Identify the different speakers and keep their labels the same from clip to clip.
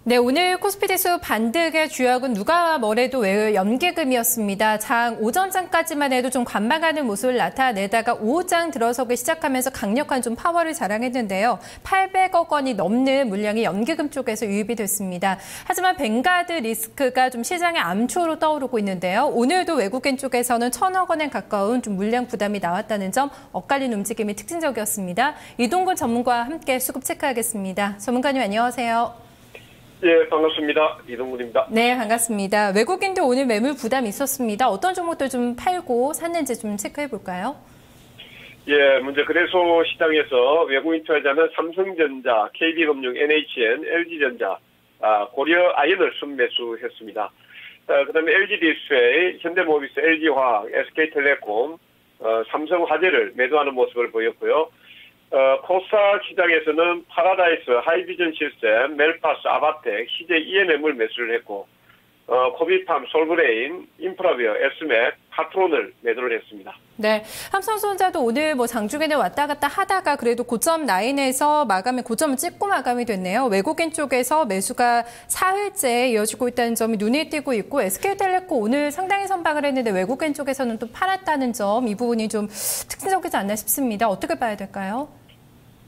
Speaker 1: 네, 오늘 코스피 지수 반등의 주역은 누가 뭐래도 연기금이었습니다. 오전장까지만 해도 좀 관망하는 모습을 나타내다가 오후장 들어서기 시작하면서 강력한 좀 파워를 자랑했는데요. 800억 원이 넘는 물량이 연기금 쪽에서 유입이 됐습니다. 하지만 뱅가드 리스크가 좀 시장의 암초로 떠오르고 있는데요. 오늘도 외국인 쪽에서는 1,000억 원에 가까운 좀 물량 부담이 나왔다는 점 엇갈린 움직임이 특징적이었습니다. 이동근 전문가와 함께 수급 체크하겠습니다. 전문가님 안녕하세요.
Speaker 2: 예, 반갑습니다. 이동근입니다.
Speaker 1: 네, 반갑습니다. 외국인도 오늘 매물 부담이 있었습니다. 어떤 종목들 좀 팔고 샀는지 좀 체크해 볼까요?
Speaker 2: 예, 먼저 거래소 시장에서 외국인 투자자는 삼성전자, KB금융, NHN, LG전자, 고려 아연을 순매수했습니다. 그다음에 LG디스플레이, 현대모비스, LG화학, SK텔레콤, 삼성화재를 매도하는 모습을 보였고요. 코스닥 시장에서는 파라다이스, 하이비전 시스템, 멜파스, 아바텍, CJ EMM을 매수를 했고, 코비팜, 솔브레인, 인프라웨어, S맥, 파트론을 매도를 했습니다.
Speaker 1: 네, 삼성전자도 오늘 장중에는 왔다 갔다 하다가 그래도 고점 라인에서 고점을 찍고 마감이 됐네요. 외국인 쪽에서 매수가 사흘째 이어지고 있다는 점이 눈에 띄고 있고, SK텔레콤 오늘 상당히 선방을 했는데 외국인 쪽에서는 또 팔았다는 점, 이 부분이 좀 특징적이지 않나 싶습니다. 어떻게 봐야 될까요?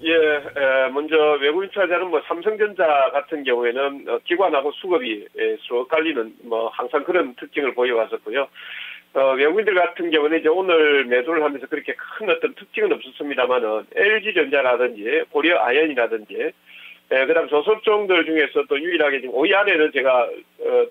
Speaker 2: 예, 먼저 외국인 투자자는 삼성전자 같은 경우에는 기관하고 수급이 서로 엇갈리는 항상 그런 특징을 보여왔었고요. 외국인들 같은 경우는 이제 오늘 매도를 하면서 그렇게 큰 어떤 특징은 없었습니다만은 LG전자라든지 고려 아연이라든지 그다음 조선종들 중에서 또 유일하게 지금 5위 안에는 제가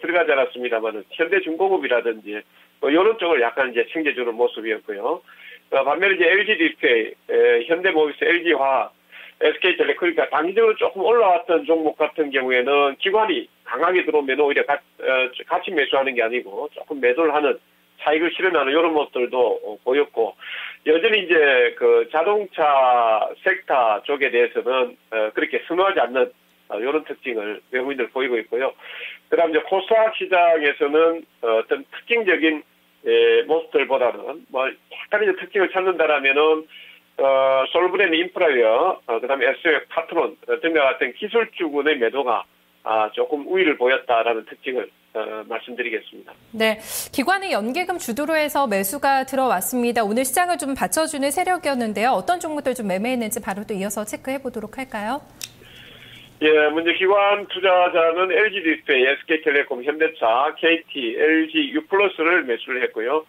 Speaker 2: 들어가지 않았습니다만은 현대중공업이라든지 이런 쪽을 약간 이제 챙겨주는 모습이었고요. 반면에 이제 LG디스플레이, 현대모비스, LG화학, SK텔레콤, 그러니까 단기적으로 조금 올라왔던 종목 같은 경우에는 기관이 강하게 들어오면 오히려 같이 매수하는 게 아니고 조금 매도를 하는 차익을 실현하는 이런 모습들도 보였고, 여전히 이제 그 자동차 섹터 쪽에 대해서는 그렇게 선호하지 않는 이런 특징을 외국인들 보이고 있고요. 그다음 이제 코스닥 시장에서는 어떤 특징적인 모습들보다는 약간의 특징을 찾는다라면은 솔브레인, 인프라웨어, 그다음에 S맥, 파트론 등과 같은 기술주군의 매도가 조금 우위를 보였다라는 특징을 말씀드리겠습니다.
Speaker 1: 네, 기관의 연기금 주도로 해서 매수가 들어왔습니다. 오늘 시장을 좀 받쳐주는 세력이었는데요. 어떤 종목들 좀 매매했는지 바로 또 이어서 체크해 보도록 할까요?
Speaker 2: 예, 먼저 기관 투자자는 LG디스플레이, SK텔레콤, 현대차, KT, LG, U+를 매수를 했고요.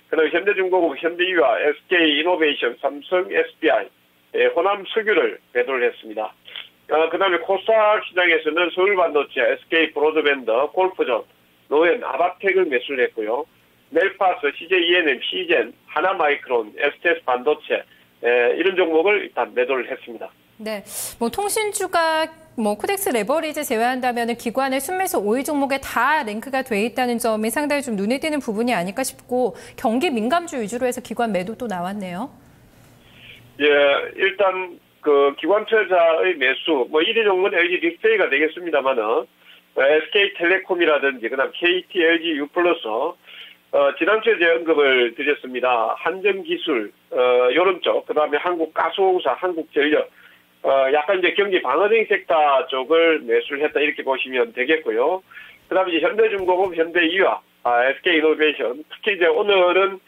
Speaker 2: 그다음에 현대중공업, 현대유아, SK이노베이션, 삼성, SBI, 호남석유를 매도를 했습니다. 그다음에 코스닥 시장에서는 서울반도체, SK브로드밴드, 골프존, 노현, 아바텍을 매수를 했고요. 멜파스, CJ ENM, 시젠, 하나마이크론, STS 반도체 이런 종목을 일단 매도를 했습니다.
Speaker 1: 네, 통신주가 코덱스 레버리지 제외한다면 기관의 순매수 5위 종목에 다 랭크가 돼 있다는 점이 상당히 좀 눈에 띄는 부분이 아닐까 싶고, 경기 민감주 위주로 해서 기관 매도도 나왔네요.
Speaker 2: 예, 일단 그 기관 투자자의 매수 1위 종목은 LG 디스플레이가 되겠습니다만은 SK텔레콤이라든지 그다음 KT, LG, U+, 지난주에 제 언급을 드렸습니다. 한전기술 이런 쪽, 그다음에 한국가스공사, 한국전력 약간 이제 경기 방어적인 섹터 쪽을 매수를 했다 이렇게 보시면 되겠고요. 그다음에 이제 현대중공업, 현대유아, SK이노베이션, 특히 이제 오늘은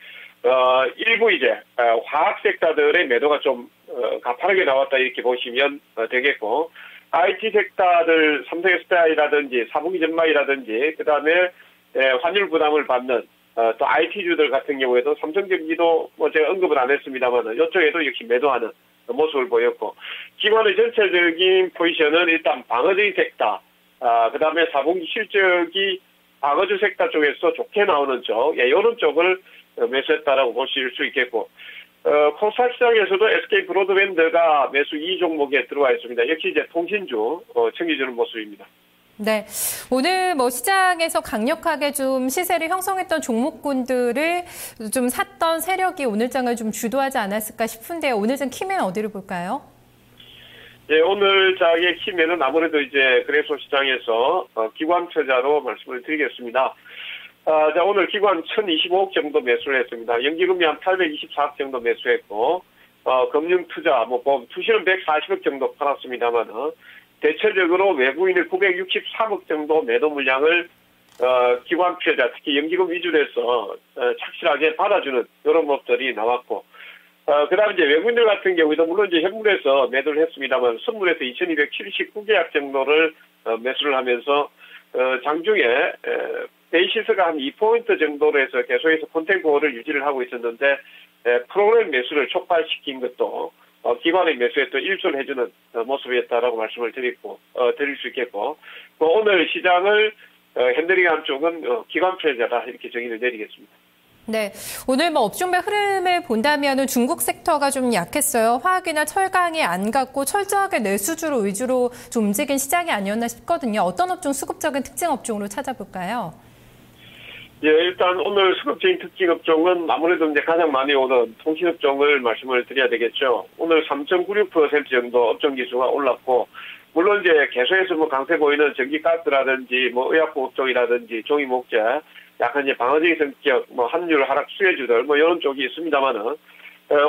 Speaker 2: 일부 이제 화학 섹터들의 매도가 좀 가파르게 나왔다 이렇게 보시면 되겠고, IT 섹터들 삼성 SDI라든지 4분기 전망이라든지 그다음에 환율 부담을 받는 또 IT주들 같은 경우에도 삼성전기도 제가 언급을 안 했습니다만 이쪽에도 역시 매도하는 모습을 보였고, 기관의 전체적인 포지션은 일단 방어적인 섹터, 그다음에 4분기 실적이 방어주 섹터 쪽에서 좋게 나오는 쪽, 이런 쪽을 매수했다라고 보실 수 있겠고, 코스닥 시장에서도 SK 브로드밴드가 매수 2 종목에 들어와 있습니다. 역시 이제 통신주 챙겨주는 모습입니다.
Speaker 1: 네, 오늘 시장에서 강력하게 좀 시세를 형성했던 종목군들을 좀 샀던 세력이 오늘장을 좀 주도하지 않았을까 싶은데요. 오늘장 키맨 어디를 볼까요?
Speaker 2: 예, 오늘 장의 키맨은 아무래도 이제 거래소 시장에서 기관 투자로 말씀을 드리겠습니다. 자, 오늘 기관 1,025억 정도 매수를 했습니다. 연기금이 한 824억 정도 매수했고, 금융투자, 투시는 140억 정도 팔았습니다만은, 대체적으로 외국인의 963억 정도 매도 물량을 기관 투자자, 특히 연기금 위주로 해서 착실하게 받아주는 이런 모습들이 나왔고, 그다음에 이제 외국인들 같은 경우에도 물론 이제 현물에서 매도를 했습니다만 선물에서 2,279계약 정도를 매수를 하면서 장중에 베이시스가 한 2포인트 정도로 해서 계속해서 콘텐츠를 유지를 하고 있었는데 프로그램 매수를 촉발시킨 것도 기관의 매수에 또 일조를 해주는 모습이었다라고 말씀을 드릴 수 있겠고, 오늘 시장을 핸들링한 쪽은 기관 투자자다 이렇게 정의를 내리겠습니다.
Speaker 1: 네, 오늘 뭐 업종별 흐름을 본다면은 중국 섹터가 좀 약했어요. 화학이나 철강이 안 갔고 철저하게 내수주로 위주로 좀 움직인 시장이 아니었나 싶거든요. 어떤 업종 수급적인 특징 업종으로 찾아볼까요?
Speaker 2: 예, 일단 오늘 수급적인 특징 업종은 아무래도 이제 가장 많이 오는 통신업종을 말씀을 드려야 되겠죠. 오늘 3.96% 정도 업종 지수가 올랐고, 물론 이제 계속해서 뭐 강세 보이는 전기가스라든지 뭐 의약고업종이라든지 종이목재, 약간 이제 방어적인 성격, 뭐 환율 하락 수혜주들 뭐 이런 쪽이 있습니다만은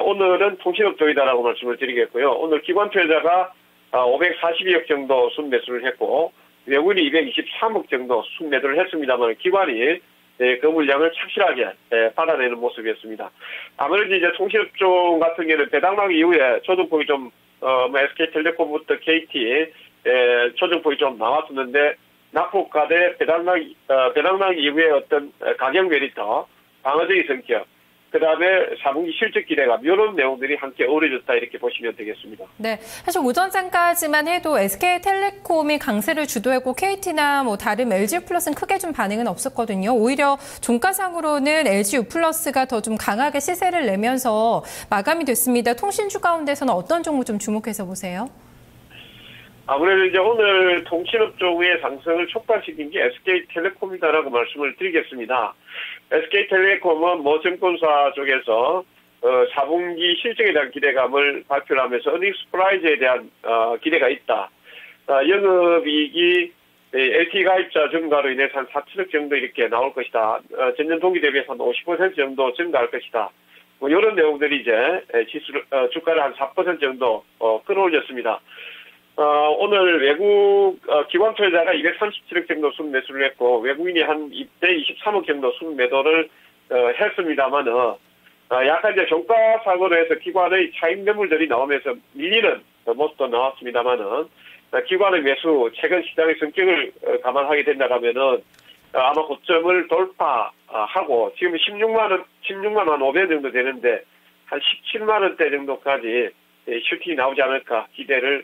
Speaker 2: 오늘은 통신업종이다라고 말씀을 드리겠고요. 오늘 기관 투자자가 542억 정도 순매수를 했고 외국인이 223억 정도 순매도를 했습니다만 기관이 그 물량을 착실하게 받아내는 모습이었습니다. 아무래도 이제 통신업종 같은 경우는 배당락 이후에 조정폭이 좀 SK텔레콤부터 KT 조정폭이 좀 나왔었는데 낙폭과대 배당락 이후에 어떤 가격 메리터, 방어적인 성격, 그다음에 4분기 실적 기대감 이런 내용들이 함께 어우러졌다 이렇게 보시면 되겠습니다.
Speaker 1: 네, 사실 오전장까지만 해도 SK텔레콤이 강세를 주도했고 KT나 뭐 다른 LG유플러스는 크게 좀 반응은 없었거든요. 오히려 종가상으로는 LG유플러스가 더 좀 강하게 시세를 내면서 마감이 됐습니다. 통신주 가운데서는 어떤 종목 좀 주목해서 보세요?
Speaker 2: 아무래도 이제 오늘 통신업종의 상승을 촉발시킨 게 SK텔레콤이다라고 말씀을 드리겠습니다. SK텔레콤은 뭐 증권사 쪽에서 4분기 실적에 대한 기대감을 발표를 하면서 어닝 스프라이즈에 대한 기대가 있다. 영업이익이 LTE 가입자 증가로 인해서 한 4천억 정도 이렇게 나올 것이다. 전년 동기 대비해서 한 50% 정도 증가할 것이다. 뭐 이런 내용들이 이제 주가를 한 4% 정도 끌어올렸습니다. 오늘 외국 기관 투자자가 237억 정도 순매수를 했고 외국인이 한 223억 정도 순매도를 했습니다만은 약간 이제 종가 사고로 해서 기관의 차익 매물들이 나오면서 밀리는 모습도 나왔습니다만은 기관의 매수 최근 시장의 성격을 감안하게 된다면은 아마 고점을 돌파하고 지금 16만 500 정도 되는데 한 17만 원대 정도까지 슈팅이 나오지 않을까 기대를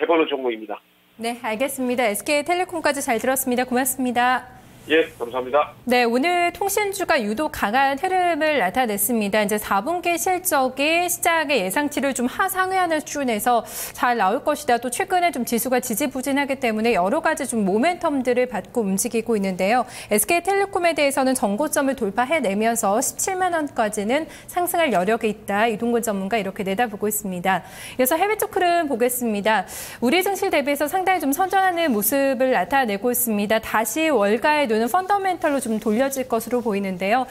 Speaker 2: 해보는 종목입니다.
Speaker 1: 네, 알겠습니다. SK텔레콤까지 잘 들었습니다. 고맙습니다.
Speaker 2: 예, 감사합니다.
Speaker 1: 네, 오늘 통신주가 유독 강한 흐름을 나타냈습니다. 이제 4분기 실적이 시장의 예상치를 좀 하상회하는 수준에서 잘 나올 것이다. 또 최근에 좀 지수가 지지부진하기 때문에 여러 가지 좀 모멘텀들을 받고 움직이고 있는데요. SK텔레콤에 대해서는 전고점을 돌파해내면서 17만 원까지는 상승할 여력이 있다. 이동근 전문가 이렇게 내다보고 있습니다. 이어서 해외 쪽 흐름 보겠습니다. 우리 증시 대비해서 상당히 좀 선전하는 모습을 나타내고 있습니다. 다시 월가의 눈은 펀더멘털로 좀 돌려질 것으로 보이는데요.